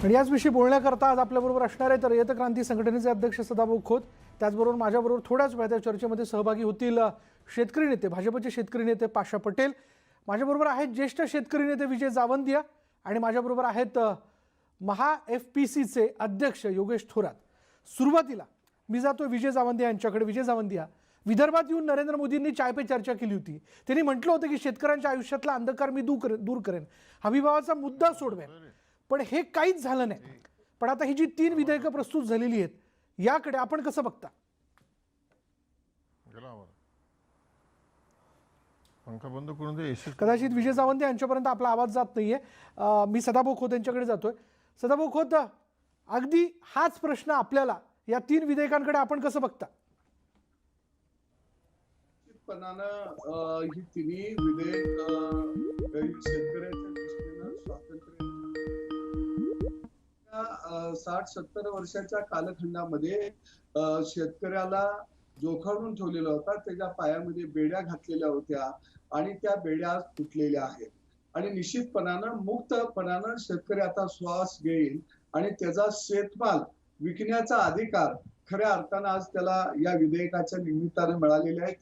आणि याचविषयी बोलण्याकरता आज आपल्याबरोबर असणार आहे तर रयत क्रांती संघटनेचे अध्यक्ष सदाभाऊ खोत, त्याचबरोबर माझ्याबरोबर थोड्याच वेळात चर्चेमध्ये सहभागी होतील शेतकरी नेते, भाजपचे शेतकरी नेते पाशा पटेल, माझ्याबरोबर आहेत ज्येष्ठ शेतकरी नेते विजय जावंदिया आणि माझ्याबरोबर आहेत महा FPCचे अध्यक्ष योगेश थोरात। सुरुवातीला मी जातो विजय जावंदिया यांच्याकडे। विजय जावंदिया, विदर्भात येऊन नरेंद्र मोदींनी चाय पे चर्चा केली होती। त्यांनी म्हटलं होतं की शेतकऱ्यांच्या आयुष्यातला अंधकार मी दूर करेन, हमीभावाचा मुद्दा सोडवेन, पण हे काहीच झालं नाही। पण आता ही जी 3 विधेयकं प्रस्तुत झालेली आहेत याकडे आपण कसं बघता? कदाचित विजय जावंदिया यांच्यापर्यंत आपला आवाज जात नाहीये। मी सदाभाऊ खोत यांच्याकडे जातोय। सदाभाऊ खोत, अगदी हाच प्रश्न आपल्याला या 3 विधेयकांकडे आपण कसं बघता? ही तिन्ही विधेयक शेतकऱ्याच्या दृष्टीनं स्वातंत्र्य 60-70 वर्षाच्या कालखंडामध्ये शेतकऱ्याला जोखडून ठेवलेला होता। त्याच्या पायामध्ये बेड्या घातलेल्या होत्या आणि त्या बेड्या तुटलेल्या आहेत आणि निश्चितपणानं मुक्तपणानं शेतकरी आता श्वास घेईल आणि त्याचा शेतमाल विकण्याचा अधिकार खऱ्या अर्थानं आज त्याला या विधेयकाच्या निमित्तानं मिळालेले आहे।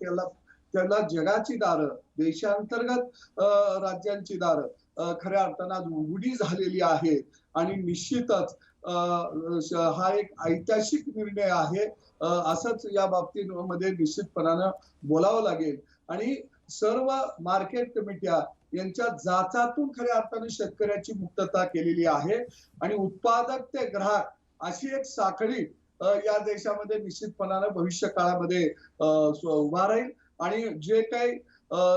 त्याला जगाची दारं, देशांतर्गत राज्यांची दारं खऱ्या अर्थानं आज उघडी झालेली आहेत आणि निश्चितच हा एक ऐतिहासिक निर्णय आहे असंच या बाबतीमध्ये निश्चितपणानं बोलावं लागेल। आणि सर्व मार्केट कमिट्या यांच्या जाचातून खऱ्या अर्थाने शेतकऱ्याची मुक्तता केलेली आहे आणि उत्पादक ते ग्राहक अशी एक साखळी या देशामध्ये निश्चितपणानं भविष्य काळामध्ये उभा राहील आणि जे काही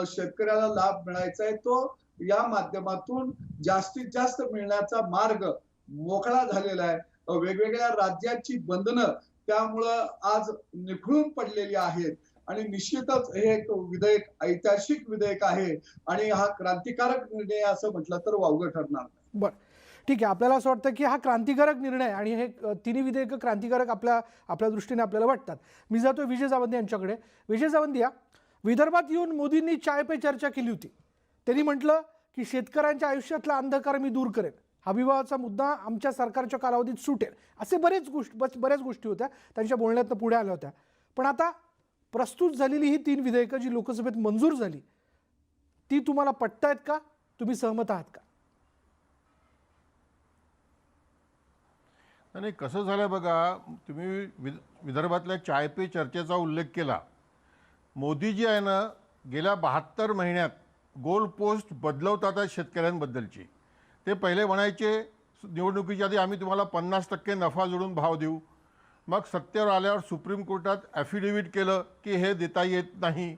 शेतकऱ्याला लाभ मिळायचा आहे तो या माध्यमातून जास्तीत जास्त मिळण्याचा मार्ग मोकळा झालेला आहे। वेगवेगळ्या राज्याची बंधनं त्यामुळं आज निखळून पडलेली आहेत आणि निश्चितच हे एक विधेयक ऐतिहासिक विधेयक आहे आणि हा क्रांतिकारक निर्णय असं म्हटलं तर वावगं ठरणार नाही। बरं, ठीक आहे। आपल्याला असं वाटतं की हा क्रांतिकारक निर्णय आणि हे तिन्ही विधेयक क्रांतिकारक आपल्या दृष्टीने आपल्याला वाटतात। मी जातो विजय जावंदिया यांच्याकडे। विजय जावंदिया, विदर्भात येऊन मोदींनी चाय पे चर्चा केली होती। त्यांनी म्हटलं की शेतकऱ्यांच्या आयुष्यातला अंधकार मी दूर करेन, हमीभावाचा मुद्दा आमच्या सरकारच्या कालावधीत सुटेल, असे बऱ्याच गोष्टी होत्या त्यांच्या बोलण्यातनं पुढे आल्या होत्या। पण आता प्रस्तुत झालेली ही 3 विधेयकं जी लोकसभेत मंजूर झाली ती तुम्हाला पटतायत का? तुम्ही सहमत आहात का? नाही, कसं झालं बघा, तुम्ही विदर्भातल्या चाय पे चर्चेचा उल्लेख केला। मोदी जी आहे ना, गेल्या 72 महिन्यात गोल पोस्ट बदलवतात शेतकऱ्यांबद्दलची। ते पहिले म्हणायचे निवडणुकीच्या आधी आम्ही तुम्हाला 50% नफा जोडून भाव देऊ, मग सत्तेवर आल्यावर सुप्रीम कोर्टात ॲफिडेव्हिट केलं की हे देता येत नाही,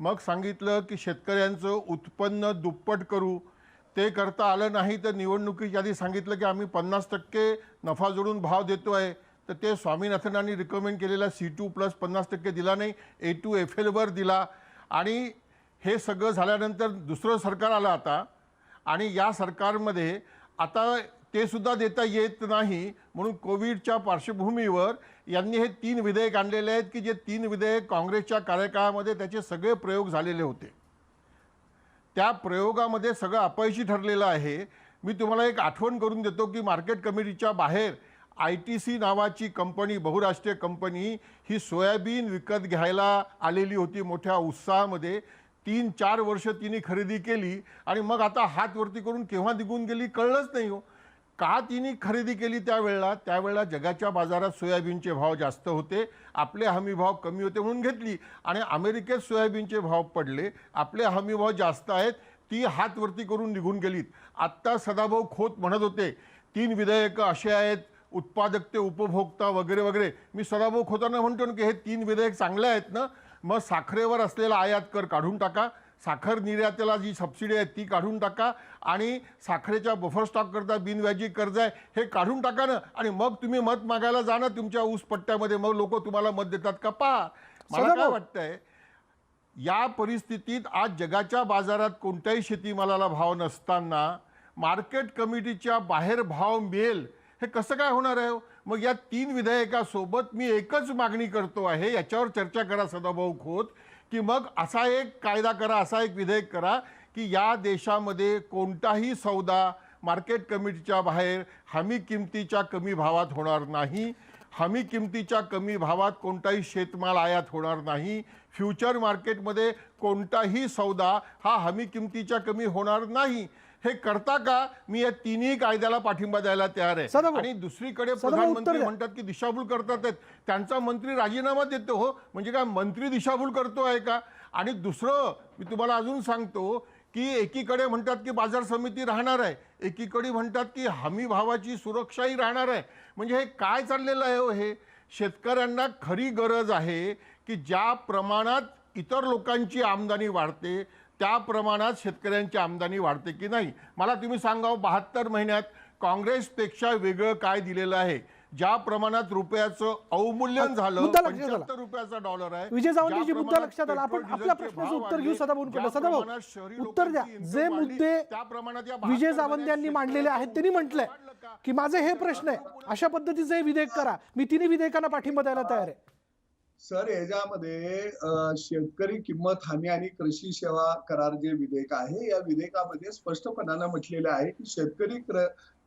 मग सांगितलं की शेतकऱ्यांचं उत्पन्न दुप्पट करू, ते करता आलं नाही तर निवडणुकीच्या आधी सांगितलं की आम्ही 50% नफा जोडून भाव देतो आहे, तर ते स्वामीनाथनांनी रिकमेंड केलेला C2 + 50% दिला नाही, A2FL दिला। आणि हे सगळं झाल्यानंतर दुसरं सरकार आलं आता आणि या सरकारमध्ये आता ते सुद्धा देता येत नाही म्हणून कोविडच्या पार्श्वभूमीवर यांनी हे 3 विधेयक आणलेले आहेत की जे 3 विधेयक काँग्रेसच्या कार्यकाळामध्ये त्याचे सगळे प्रयोग झालेले होते। त्या प्रयोगामध्ये सगळं अपयशी ठरलेलं आहे। मी तुम्हाला एक आठवण करून देतो की मार्केट कमिटीच्या बाहेर ITC नावाची कंपनी, बहुराष्ट्रीय कंपनी, ही सोयाबीन विकत घ्यायला आलेली होती मोठ्या उत्साहामध्ये। 3-4 वर्ष तिने खरेदी केली आणि मग आता हात वरती करून केव्हा निघून गेली कळलंच नाही हो। का तिने खरेदी केली त्यावेळेला जगाच्या बाजारात सोयाबीनचे भाव जास्त होते, आपले हमी भाव कमी होते म्हणून घेतली आणि अमेरिकेत सोयाबीनचे भाव पडले, आपले हमी भाव जास्त आहेत, ती हात वरती करून निघून गेलीत। आत्ता सदाभाऊ खोत म्हणत होते 3 विधेयकं असे आहेत, उत्पादक ते उपभोक्ता वगैरे वगैरे। मी सदाभाऊ खोतांना म्हणतो ना की हे 3 विधेयक चांगले आहेत ना, मग साखरेवर असलेला आयात कर काढून टाका, साखर निर्यातीला जी सबसिडी आहे ती काढून टाका आणि साखरेच्या बफर स्टॉक करता बिनव्याजी कर्ज आहे हे काढून टाका ना, आणि मग तुम्ही मत मागायला जा ना तुमच्या ऊस पट्ट्यामध्ये, मग लोक तुम्हाला मत देतात का? पहा, मला काय वाटतंय या परिस्थितीत आज जगाच्या बाजारात कोणत्याही शेतीमालाला भाव नसताना मार्केट कमिटीच्या बाहेर भाव मिळेल हे कसं काय होणार आहे? मग या 3 विधेयकासोबत मी एकच मागणी करतो आहे, याच्यावर चर्चा करा सदाभाऊ खोत, की मग असा एक कायदा करा, असा एक विधेयक करा की या देशामध्ये कोणताही सौदा मार्केट कमिटीच्या बाहेर हमी किमतीच्या कमी भावात होणार नाही. हमी किमतीच्या कमी भावात कोणताही शेतमाल आयात होणार नाही. फ्युचर मार्केटमध्ये कोणताही सौदा हा हमी किमतीच्या कमी होणार नाही. हे करता का? मी या तिन्ही कायद्याला पाठिंबा द्यायला तयार आहे. सदाभाऊ, आणि दुसरीकडे सदाभाऊ, प्रधानमंत्री उत्तर द्या. म्हणतात की दिशाभूल करतात आहेत. त्यांचा मंत्री राजीनामा देतो. हो, म्हणजे काय मंत्री दिशाभूल करतो आहे का? आणि दुसरं मी तुम्हाला अजून सांगतो की एकीकडे म्हणतात की बाजार समिती राहणार आहे, एकीकडे म्हणतात की हमी भावाची सुरक्षाही राहणार आहे. म्हणजे हे काय चाललेलं आहे हो? हे शेतकऱ्यांना खरी गरज आहे की ज्या प्रमाणात इतर लोकांची आमदानी वाढते त्या प्रमाणात शेतकऱ्यांची आमदानी वाढते की नाही. मला तुम्ही सांगा, 72 महिन्यात काँग्रेसपेक्षा वेगळं काय दिलेलं आहे? ज्या प्रमाणात रुपयाचं अवमूल्यन झालं, मुद्दा लक्षात आला. 75 रुपयाचा डॉलर आहे. विजय सावंतजी, ज्या मुद्दा प्रमाणात लक्षात आला. आपण पेट्रोल, आपल्या डिझेलचे प्रश्नाचं भाव उत्तर घेऊ वाढले, सदाभाऊंकडे. ज्या सदाभाऊ, प्रमाणात शहरी उत्तर द्या. लोकांची जे income मुद्दे वाढली, त्या प्रमाणात या विजय 72 सावंत यांनी महिन्यात मांडलेले आहेत त्यांनी म्हटलंय वाढलं का? की माझे हे प्रश्न आहे, अशा पद्धतीचे हे विधेयक करा. मी तिन्ही विधेयकांना पाठिंबा द्यायला तयार आहे. सर, याच्यामध्ये शेतकरी किंमत हमी आणि कृषी सेवा करार जे विधेयक आहे, या विधेयकामध्ये स्पष्टपणाने म्हटलेले आहे की शेतकरी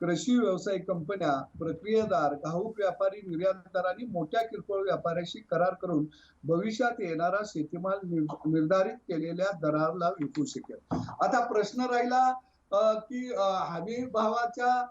कृषी व्यवसायिक कंपन्या, प्रक्रियादार, घाऊक व्यापारी, निर्यातदार आणि मोठ्या किरकोळ व्यापाऱ्याशी करार करून भविष्यात येणारा शेतीमाल निर्धारित केलेल्या दराला विकू शकेल. आता प्रश्न राहिला की हमी भावाच्या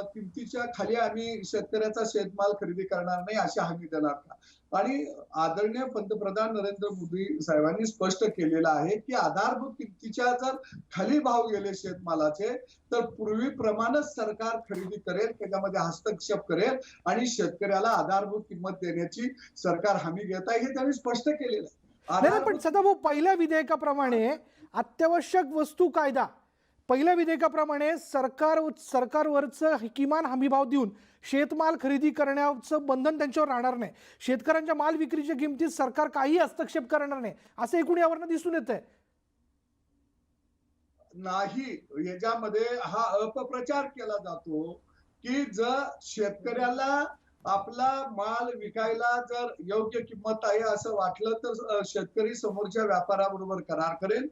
किमतीच्या खाली आम्ही शेतकऱ्याचा शेतमाल खरेदी करणार नाही अशी हमी देणार का? आणि आदरणीय पंतप्रधान नरेंद्र मोदी साहेबांनी स्पष्ट केलेलं आहे की आधारभूत किमतीच्या जर खाली भाव गेले शेतमालाचे तर पूर्वीप्रमाणेच सरकार खरेदी करेल, त्याच्यामध्ये हस्तक्षेप करेल आणि शेतकऱ्याला आधारभूत किंमत देण्याची सरकार हमी घेत आहे, हे त्यांनी स्पष्ट केलेलं आहे. नाही, पण सदाभाऊ, पहिल्या विधेयकाप्रमाणे अत्यावश्यक वस्तू कायदा, पहिल्या विधेयकाप्रमाणे सरकारवरचं किमान हमीभाव देऊन शेतमाल खरेदी करण्याचं बंधन त्यांच्यावर राहणार नाही. शेतकऱ्यांच्या माल विक्रीच्या किमतीत सरकार काही हस्तक्षेप करणार नाही असं एकूण यावरनं दिसून येत आहे. नाही, याच्यामध्ये हा अपप्रचार केला जातो की जर शेतकऱ्याला आपला माल विकायला जर योग्य किंमत आहे असं वाटलं तर शेतकरी समोरच्या व्यापाऱ्याबरोबर करार करेल.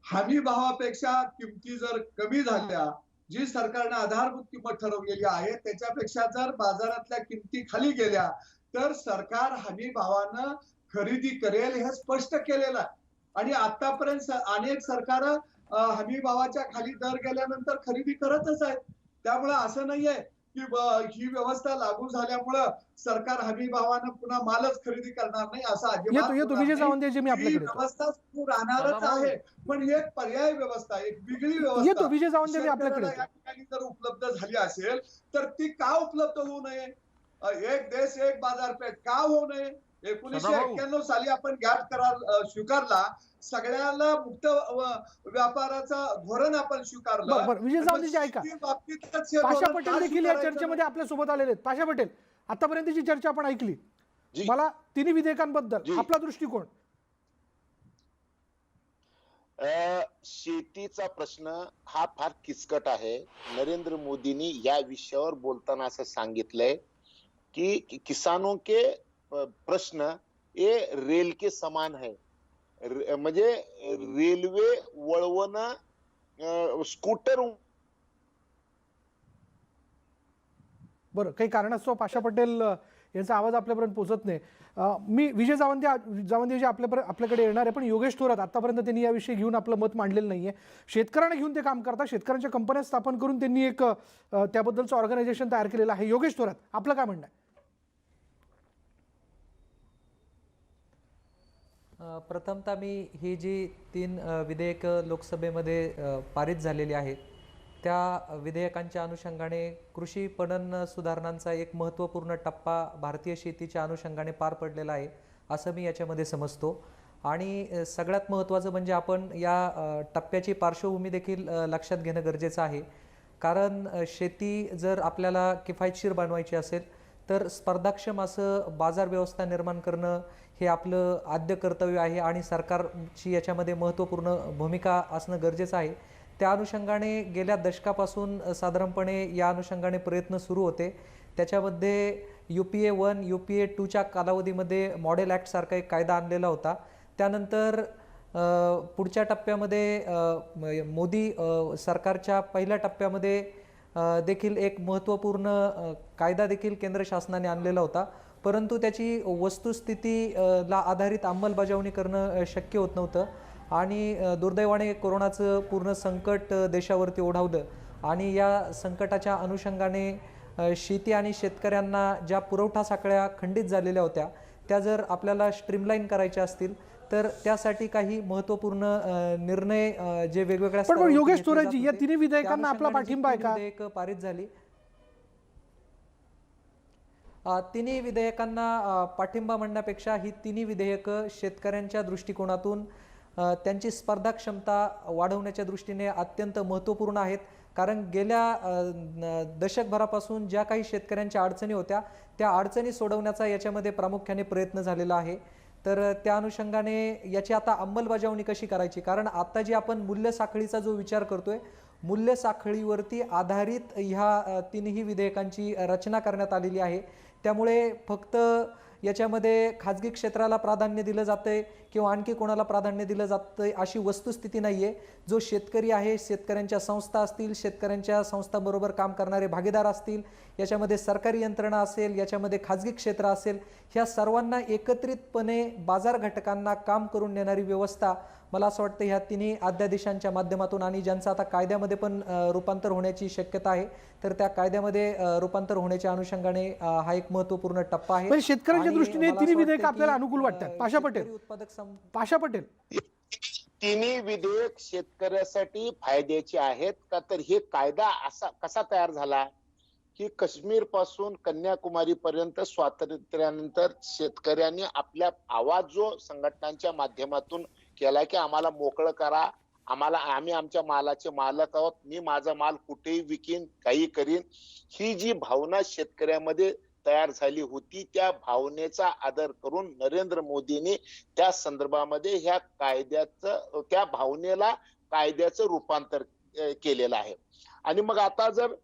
हमी भावापेक्षा किमती जर कमी झाल्या, जी सरकारने आधारभूत किंमत ठरवलेली आहे त्याच्यापेक्षा जर बाजारातल्या किमती खाली गेल्या तर सरकार हमी भावानं खरेदी करेल, हे स्पष्ट केलेलं आहे. आणि आतापर्यंत अनेक सरकार हमी भावाच्या खाली दर गेल्यानंतर खरेदी करतच आहेत. त्यामुळे असं नाहीये की ही व्यवस्था लागू झाल्यामुळं सरकार हमी भावानं पुन्हा मालच खरेदी करणार नाही असं अजिबात येतो विजय सावंत यांची मी आपल्याकडे येतो. व्यवस्था सुरू राहणारच आहे, पण एक पर्याय व्यवस्था, एक वेगळी व्यवस्था येतो विजय सावंत यांनी आपल्याकडे शेतकऱ्याला या ठिकाणी जर उपलब्ध झाली असेल तर ती का उपलब्ध होऊ नये? एक देश एक बाजारपेठ का होऊ नये? 1991 साली आपण गॅप करार स्वीकारला, सगळ्याला मुक्त व्यापाराचा धोरण आपण स्वीकारलं. बरं, विजय सावंतजी ऐका, पाशा पटेल देखील या चर्चेमध्ये आपल्या सोबत आलेले आहेत. पाशा पटेल, आतापर्यंतची चर्चा आपण ऐकली. मला तिन्ही विधेयकांबद्दल आपला दृष्टिकोन. शेतीचा प्रश्न हा फार किचकट आहे. नरेंद्र मोदींनी या विषयावर बोलताना असं सांगितलंय की किसानों के प्रश्न ये रेल के समान है. म्हणजे रेल्वे वळवणं स्कूटर. बरं, काही कारणास्तव पाशा पटेल यांचा आवाज आपल्यापर्यंत पोहोचत नाही. मी विजय जावंदे आपल्याकडे येणार आहे, पण योगेश थोरात आतापर्यंत त्यांनी याविषयी घेऊन आपलं मत मांडलेलं नाहीये. शेतकऱ्यांना घेऊन ते काम करतात, शेतकऱ्यांच्या कंपन्या स्थापन करून त्यांनी एक त्याबद्दलचं ऑर्गनायझेशन तयार केलेलं आहे. योगेश थोरात, आपलं काय म्हणणं आहे? प्रथमतः मी ही जी 3 विधेयक लोकसभेमध्ये पारित झालेली आहेत त्या विधेयकांच्या अनुषंगाने कृषी पणन सुधारणांचा एक महत्त्वपूर्ण टप्पा भारतीय शेतीच्या अनुषंगाने पार पडलेला आहे असं मी याच्यामध्ये समजतो. आणि सगळ्यात महत्त्वाचं म्हणजे आपण या टप्प्याची पार्श्वभूमी देखील लक्षात घेणं गरजेचं आहे. कारण शेती जर आपल्याला किफायतशीर बनवायची असेल तर स्पर्धाक्षम असं बाजार व्यवस्था निर्माण करणं हे आपलं आद्य कर्तव्य आहे आणि सरकारची याच्यामध्ये महत्त्वपूर्ण भूमिका असणं गरजेचं आहे. त्या अनुषंगाने गेल्या दशकापासून साधारणपणे या अनुषंगाने प्रयत्न सुरू होते. त्याच्यामध्ये UPA 1 UPA 2च्या कालावधीमध्ये मॉडेल ॲक्ट सारखा एक कायदा आणलेला होता. त्यानंतर पुढच्या टप्प्यामध्ये मोदी सरकारच्या पहिल्या टप्प्यामध्ये देखील एक महत्त्वपूर्ण कायदा देखील केंद्र शासनाने आणलेला होता, परंतु त्याची वस्तुस्थितीला आधारित अंमलबजावणी करणं शक्य होत नव्हतं आणि दुर्दैवाने कोरोनाचं पूर्ण संकट देशावरती ओढावलं आणि या संकटाच्या अनुषंगाने शेती आणि शेतकऱ्यांना ज्या पुरवठा साखळ्या खंडित झालेल्या होत्या त्या जर आपल्याला स्ट्रीमलाईन करायच्या असतील तर त्यासाठी काही महत्त्वपूर्ण निर्णय जे वेगवेगळ्या पण स्तरावरती योगेश घेतले तोराजी, जात या होते, तिन्ही विधेयकांना त्या आपला अनुषंगाने पाठिंबा आहे जी का? विधेयकं पारित झाली, तिन्ही विधेयकांना पाठिंबा म्हणण्यापेक्षा ही तिन्ही विधेयकं शेतकऱ्यांच्या दृष्टिकोनातून त्यांची स्पर्धा क्षमता वाढवण्याच्या दृष्टीने अत्यंत महत्त्वपूर्ण आहेत. कारण गेल्या दशकभरापासून ज्या काही शेतकऱ्यांच्या अडचणी होत्या त्या अडचणी सोडवण्याचा याच्यामध्ये प्रामुख्याने प्रयत्न झालेला आहे. तर त्या अनुषंगाने याची आता अंमलबजावणी कशी करायची, कारण आता जी आपण मूल्य साखळीचा जो विचार करतोय, मूल्य साखळीवरती आधारित ह्या तिन्ही विधेयकांची रचना करण्यात आलेली आहे. त्यामुळे फक्त याच्यामध्ये खाजगी क्षेत्राला प्राधान्य दिलं जातंय किंवा आणखी कोणाला प्राधान्य दिलं जातंय अशी वस्तुस्थिती नाही आहे. जो शेतकरी आहे, शेतकऱ्यांच्या संस्था असतील, शेतकऱ्यांच्या संस्थांबरोबर काम करणारे भागीदार असतील, याच्यामध्ये सरकारी यंत्रणा असेल, याच्यामध्ये खाजगी क्षेत्र असेल, ह्या सर्वांना एकत्रितपणे बाजार घटकांना काम करून नेणारी व्यवस्था मला असं वाटतं ह्या तिन्ही अध्यादेशांच्या माध्यमातून आणि ज्यांचं आता कायद्यामध्ये पण रूपांतर होण्याची शक्यता आहे, तर त्या कायद्यामध्ये रूपांतर होण्याच्या अनुषंगाने हा एक महत्त्वपूर्ण टप्पा आहे. पण शेतकऱ्यांच्या आणि दृष्टीने मला तिन्ही असं विधेयक वाटतं आपल्याला की, अनुकूल वाटतात. पाशा पटेल, शेतकरी उत्पादक पाशा पटेल, तिन्ही विधेयक शेतकऱ्यासाठी फायद्याचे आहेत का? तर हे कायदा असा कसा तयार झाला की काश्मीर पासून कन्याकुमारी पर्यंत स्वातंत्र्यानंतर शेतकऱ्यांनी आपला आवाज जो संघटनांच्या माध्यमातून केला की आम्हाला मोकळं करा, आम्ही आमच्या मालाचे मालक आहोत, मी माझा माल कुठेही विकीन, काही करीन, ही जी भावना शेतकऱ्यामध्ये तयार झाली होती, त्या भावनेचा आदर करून नरेंद्र मोदींनी त्या संदर्भामध्ये ह्या कायद्याचं, त्या भावनेला कायद्याचं रूपांतर केलेलं आहे. आणि मग आता जर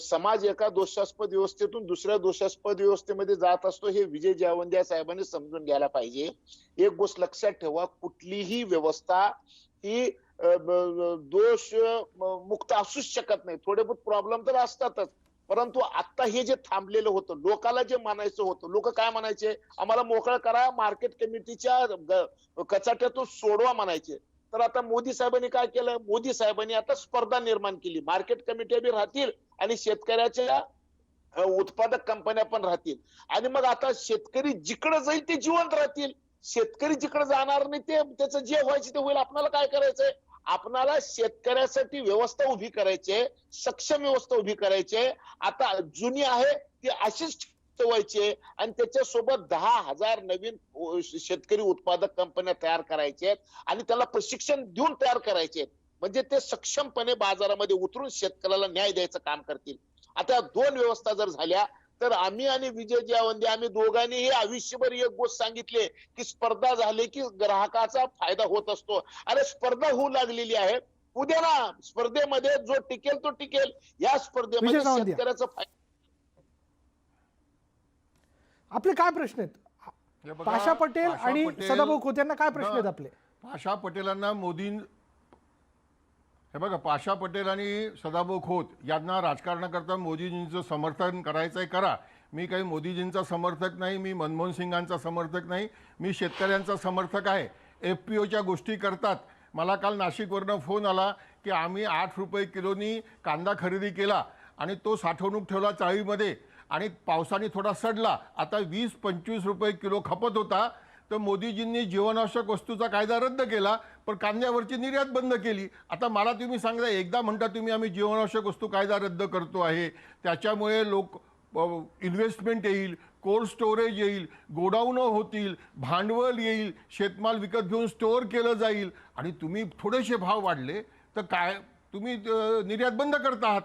समाज एका दोषास्पद व्यवस्थेतून दुसऱ्या दोषास्पद व्यवस्थेमध्ये जात असतो, हे विजय जावंद्या साहेबांनी समजून घ्यायला पाहिजे. एक गोष्ट लक्षात ठेवा, कुठलीही व्यवस्था ही दोष मुक्त असूच शकत नाही. थोडे बहुत प्रॉब्लेम तर असतातच, परंतु आता हे जे थांबलेलं होतं, लोकाला जे म्हणायचं होतं, लोक काय म्हणायचे, आम्हाला मोकळं करा, मार्केट कमिटीच्या कचाट्यातून सोडवा म्हणायचे. तर आता मोदी साहेबांनी काय केलं, मोदी साहेबांनी आता स्पर्धा निर्माण केली. मार्केट कमिट्या बी राहतील आणि शेतकऱ्याच्या उत्पादक कंपन्या पण राहतील. आणि मग आता शेतकरी जिकडे जाईल ते जिवंत राहतील. शेतकरी जिकडे जाणार नाही ते त्याचं जे व्हायचं ते होईल. आपल्याला काय करायचंय, आपल्याला शेतकऱ्यासाठी व्यवस्था उभी करायची, सक्षम व्यवस्था उभी करायची. आता जुनी आहे ती अशीच ठेवायची आणि त्याच्यासोबत 10,000 नवीन शेतकरी उत्पादक कंपन्या तयार करायचे आणि त्याला प्रशिक्षण देऊन तयार करायचे, म्हणजे ते सक्षमपणे बाजारामध्ये उतरून शेतकऱ्याला न्याय द्यायचं काम करतील. आता दोन व्यवस्था जर झाल्या तर आम्ही आणि विजय जावंदे आम्ही दोघांनीही आयुष्यभर एक गोष्ट सांगितली की स्पर्धा झाली की ग्राहकाचा फायदा होत असतो. अरे स्पर्धा होऊ लागलेली आहे, उद्या ना स्पर्धेमध्ये जो टिकेल तो टिकेल. या स्पर्धेमध्ये शेतकऱ्याचा फायदा. आपले काय प्रश्न आहेत? हे बघा, पाशा पटेल आणि सदाभाऊ खोत यांना काय प्रश्न आहेत आपले? पाशा पटेलांना हे बघा, पाशा पटेल आणि सदाभाऊ खोत यांना राजकारणाकरता मोदीजींचं समर्थन करायचंय करा. मी काही मोदीजींचा समर्थक नाही, मी मनमोहन सिंगांचा समर्थक नाही, मी शेतकऱ्यांचा समर्थक आहे. FPOच्या गोष्टी करतात. मला काल नाशिकवरनं फोन आला की आम्ही 8 रुपये किलोनी कांदा खरेदी केला आणि तो साठवणूक ठेवला चाळीमध्ये आणि पावसाने थोडा सडला, आता 20-25 रुपये किलो खपत होता. तर मोदीजींनी जीवनावश्यक वस्तूचा कायदा रद्द केला पण कांद्यावरची निर्यात बंद केली. आता मला तुम्ही सांगा, एकदा म्हणता तुम्ही आम्ही जीवनावश्यक वस्तू कायदा रद्द करतो आहे, त्याच्यामुळे लोक इन्व्हेस्टमेंट येईल, कोल्ड स्टोरेज येईल, गोडाऊन होतील, भांडवल येईल, शेतमाल विकत घेऊन स्टोअर केलं जाईल आणि तुम्ही थोडेसे भाव वाढले तर काय तुम्ही निर्यात बंद करता आहात?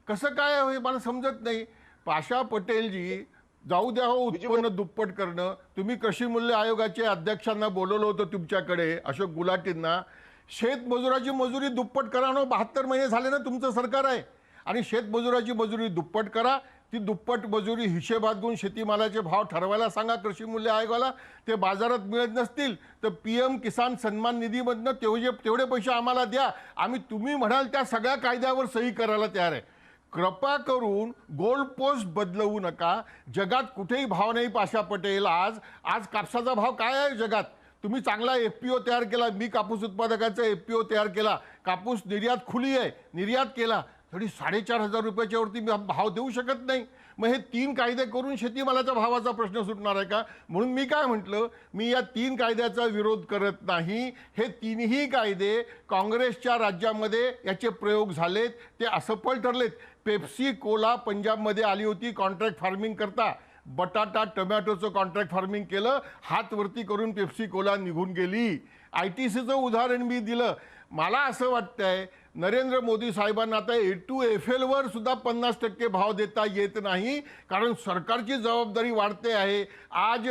कसं काय हे मला समजत नाही. पाशा पटेलजी, जाऊ द्या हो उत्पन्न दुप्पट करणं. तुम्ही कृषी मूल्य आयोगाच्या अध्यक्षांना बोलवलं होतं तुमच्याकडे, अशोक गुलाटींना. शेतमजुराची मजुरी दुप्पट करा ना. 72 महिने झाले ना तुमचं सरकार आहे, आणि शेतमजुराची मजुरी दुप्पट करा. ती दुप्पट मजुरी हिशेबात घेऊन शेतीमालाचे भाव ठरवायला सांगा कृषी मूल्य आयोगाला. ते बाजारात मिळत नसतील तर PM किसान सन्मान निधीमधनं तेवढे पैसे आम्हाला द्या. आम्ही तुम्ही म्हणाल त्या सगळ्या कायद्यावर सही करायला तयार आहे. कृपा करून गोल्ड पोस्ट बदलवू नका. जगात कुठेही भाव नाही पाशा पटेल. आज कापसाचा भाव काय आहे जगात? तुम्ही चांगला FPO तयार केला. मी कापूस उत्पादकाचा FPO तयार केला. कापूस निर्यात खुली आहे, निर्यात केला तरी 4,500 रुपयाच्या वरती मी भाव देऊ शकत नाही. मग हे 3 कायदे करून शेतीमालाच्या भावाचा प्रश्न सुटणार आहे का? म्हणून मी काय म्हटलं, मी या 3 कायद्याचा विरोध करत नाही. हे 3ही कायदे काँग्रेसच्या राज्यामध्ये याचे प्रयोग झालेत, ते असफल ठरलेत. पेप्सी कोला पंजाबमध्ये आली होती कॉन्ट्रॅक्ट फार्मिंग करता. बटाटा टोमॅटोचं कॉन्ट्रॅक्ट फार्मिंग केलं, हात वरती करून पेप्सी कोला निघून गेली. ITCचं उदाहरण मी दिलं. मला असं वाटतंय नरेंद्र मोदी साहेबांना आता A2FL वर सुद्धा 50% भाव देता येत नाही, कारण सरकारची जबाबदारी वाढते आहे. आज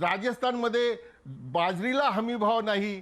राजस्थानमध्ये बाजरीला हमी भाव नाही,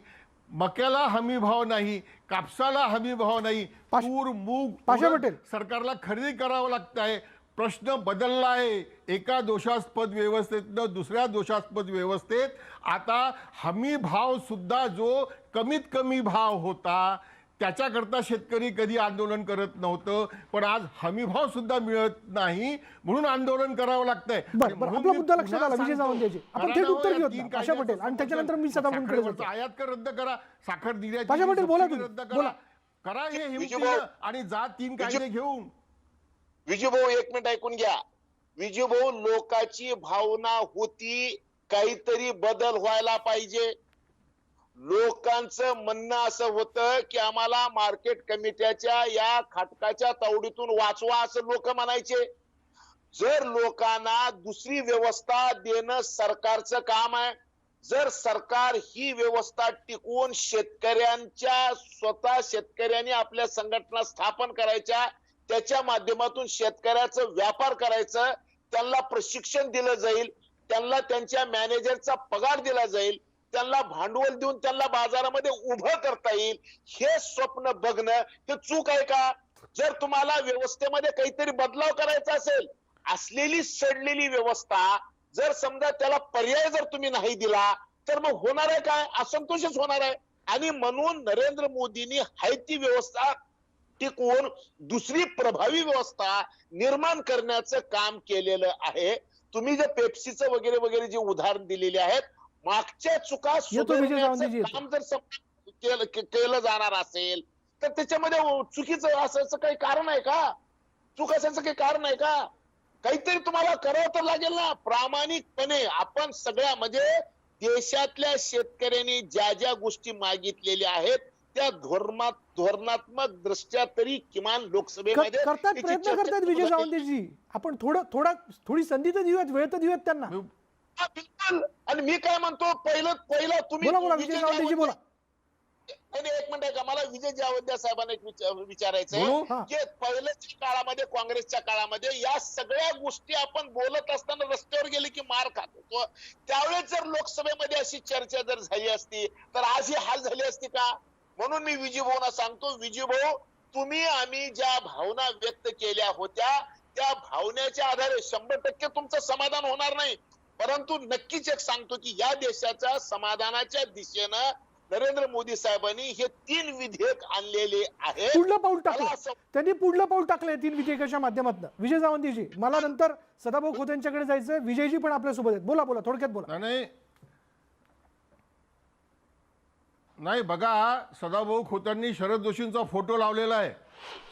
मक्याला हमी भाव नाही, कापसाला हमी भाव नाही, तूर मूग पाशा उडद पटेल. सरकारला खरेदी करावं लागत आहे. प्रश्न बदलला आहे. एका दोषास्पद व्यवस्थेतनं दुसऱ्या दोषास्पद व्यवस्थेत आता हमी भाव सुद्धा जो कमीत कमी भाव होता त्याच्याकरता शेतकरी कधी आंदोलन करत नव्हतं, पण आज हमी भाव सुद्धा मिळत नाही म्हणून आंदोलन करावं लागतंय. बरं बरं, आपला मुद्दा लक्षात आला विजय सावंत याचे. आपण थेट उत्तर घेऊयात पाशा पटेल आणि त्याच्यानंतर मी सदाभाऊंकडे जातो. आयात कर रद्द करा, साखर निर्यात पाशा पटेल बोला तुम्ही, रद्द बोला. करा हे हिमतीनं आणि जा 3 कायदे घेऊन. विजूभाऊ 1 मिनिट ऐकून घ्या. विजूभाऊ, लोकांची भावना होती काहीतरी बदल व्हायला पाहिजे. लोकांचं म्हणणं असं होतं की आम्हाला मार्केट कमिट्याच्या या खाटकाच्या तावडीतून वाचवा असं लोक म्हणायचे. जर लोकांना दुसरी व्यवस्था देणं सरकारचं काम आहे, जर सरकार ही व्यवस्था टिकवून शेतकऱ्यांच्या स्वतः शेतकऱ्यांनी आपल्या संघटना स्थापन करायच्या, त्याच्या माध्यमातून शेतकऱ्याचं व्यापार करायचं, त्यांना प्रशिक्षण दिलं जाईल, त्यांना त्यांच्या मॅनेजरचा पगार दिला जाईल, त्यांना भांडवल देऊन त्यांना बाजारामध्ये उभं करता येईल, हे स्वप्न बघणं हे चूक आहे का? जर तुम्हाला व्यवस्थेमध्ये काहीतरी बदलाव करायचा असेल, असलेली सडलेली व्यवस्था जर समजा त्याला पर्याय जर तुम्ही नाही दिला तर मग होणार आहे काय? असंतोषच होणार आहे. आणि म्हणून नरेंद्र मोदींनी हाय ती व्यवस्था टिकवून दुसरी प्रभावी व्यवस्था निर्माण करण्याचं काम केलेलं आहे. तुम्ही जे पेप्सीचं वगैरे वगैरे जे उदाहरण दिलेले आहेत, मागच्या चुका सुधारण्याचं काम जर केलं जाणार असेल तर त्याच्यामध्ये चुकीचं असायचं काही कारण आहे का? चूक असायचं काही कारण आहे का? काहीतरी तुम्हाला करावं तर लागेल ना. प्रामाणिकपणे आपण सगळ्या म्हणजे देशातल्या शेतकऱ्यांनी ज्या ज्या गोष्टी मागितलेल्या आहेत त्या धोरणात्मक दृष्ट्या तरी किमान लोकसभेमध्ये प्रयत्न करतात विजय सावंतजी. आपण थोडी संधी तर देऊयात, वेळ तर देऊयात त्यांना. बिलकुल. आणि मी काय म्हणतो, पहिलं तुम्ही विजय सावंतजी बोला. नाही 1 मिनिट आहे का, मला विजय जावंद्या साहेबांना एक विचारायचंय की पहिल्याच्या काळामध्ये काँग्रेसच्या काळामध्ये या सगळ्या गोष्टी आपण बोलत असताना रस्त्यावर गेले की मार खात होतो. त्यावेळेस जर लोकसभेमध्ये अशी चर्चा जर झाली असती तर आज ही हाल झाली असती का? म्हणून मी विजयभाऊंना सांगतो, विजयभाऊ तुम्ही आम्ही ज्या भावना व्यक्त केल्या होत्या त्या भावनेच्या आधारे 100% तुमचं समाधान होणार नाही, परंतु नक्कीच एक सांगतो की या देशाच्या समाधानाच्या दिशेनं नरेंद्र मोदी साहेबांनी हे 3 विधेयक आणलेले आहेत. पुढलं पाऊल टाकलं त्यांनी, पुढलं पाऊल टाकलंय 3 विधेयकाच्या माध्यमातून. विजय सावंतजी, मला नंतर सदाभाऊ खोत यांच्याकडे जायचंय. विजयजी पण आपल्या सोबत आहेत. बोला थोडक्यात बोला. नाही बघा, सदाभाऊ खोतांनी शरद जोशींचा फोटो लावलेला आहे.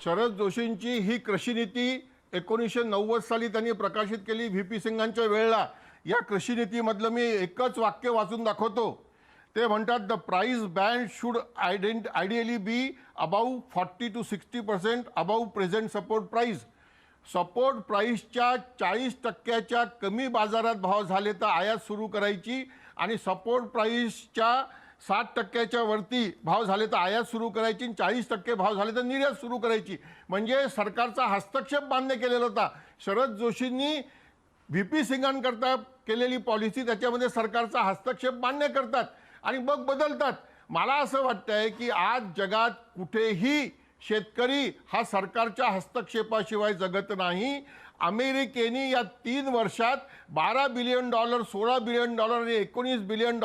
शरद जोशींची ही कृषी नीती 1990 साली त्यांनी प्रकाशित केली VP सिंगांच्या वेळेला. या कृषी नीतीमधलं मी एकच वाक्य वाचून दाखवतो. ते म्हणतात, the price band should ideally be above 40 to 60% above present support price. Support प्राइसच्या 40% कमी बाजारात भाव झाले तर आयात सुरू करायची, आणि सपोर्ट प्राइसच्या 60% वरती भाव झाले तर आयात सुरू करायची, 40% भाव झाले तर निर्यात सुरू करायची. म्हणजे सरकारचा हस्तक्षेप मान्य केलेला होता. शरद जोशींनी VP सिंगांकरता केलेली पॉलिसी त्याच्यामध्ये सरकारचा हस्तक्षेप मान्य करतात आणि मग बदलतात. मला असं वाटतंय की आज जगात कुठेही शेतकरी हा सरकारच्या हस्तक्षेपाशिवाय जगत नाही. अमेरिकेने या 3 वर्षात $12 बिलियन, $16 बिलियन आणि $19 बिलियन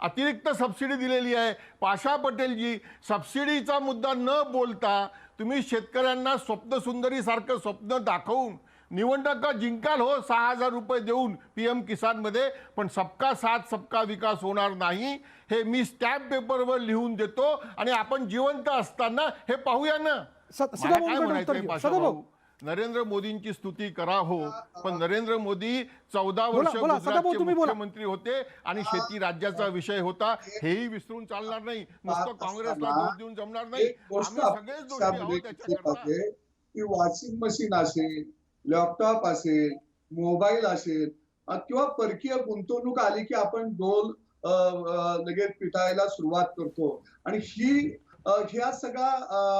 अतिरिक्त सबसिडी दिलेली आहे. पाशा पटेलजी, सबसिडीचा मुद्दा न बोलता तुम्ही शेतकऱ्यांना स्वप्नसुंदरीसारखं स्वप्न दाखवून निवडणुका जिंकाल हो, 6,000 रुपये देऊन PM किसानमध्ये, पण सबका साथ सबका विकास होणार नाही. हे मी स्टॅम्प पेपरवर लिहून देतो आणि आपण जिवंत असताना हे पाहूया ना. मला काय म्हणायचंय पाशा भाऊ, नरेंद्र मोदींची स्तुती करा हो, पण नरेंद्र मोदी 14 वर्ष गुजरातचे मुख्यमंत्री होते आणि शेती राज्याचा विषय होता, हेही विसरून चालणार नाही. नुसतं काँग्रेसला दोष देऊन जमणार नाही. आम्ही सगळेच दोषी आहोत त्याच्याकरता. की वॉशिंग मशीन असेल, लॅपटॉप असेल, मोबाईल असेल किंवा परकीय गुंतवणूक आली की आपण डोल लगेच पिटायला सुरुवात करतो आणि ह्या सगळा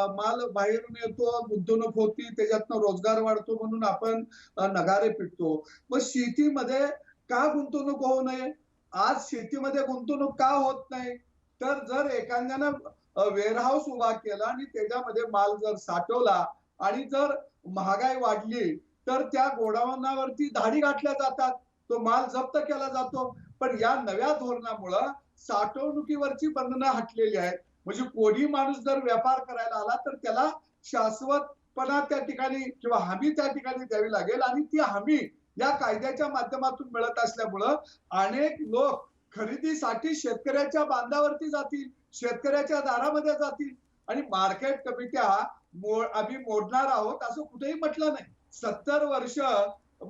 माल बाहेरून येतो, गुंतवणूक होती, त्याच्यातनं रोजगार वाढतो म्हणून आपण नगारे पिटतो. मग शेतीमध्ये का गुंतवणूक होऊ नये? आज शेतीमध्ये गुंतवणूक का होत नाही? तर जर एखाद्यानं वेअरहाऊस उभा केला आणि त्याच्यामध्ये माल जर साठवला आणि जर महागाई वाढली तर त्या गोडाऊनावरती धाडी घातल्या जातात, तो माल जप्त केला जातो. पण या नव्या धोरणामुळं साठवणुकीवरची बंधनं हटलेली आहेत. म्हणजे कोणी माणूस जर व्यापार करायला आला तर त्याला शाश्वतपणा त्या ठिकाणी किंवा हमी त्या ठिकाणी द्यावी लागेल आणि ती हमी या कायद्याच्या माध्यमातून मिळत असल्यामुळं अनेक लोक खरेदीसाठी शेतकऱ्याच्या बांधावरती जातील, शेतकऱ्याच्या दारामध्ये जातील आणि मार्केट कमिट्या आम्ही मोडणार आहोत असं कुठेही म्हटलं नाही. 70 वर्ष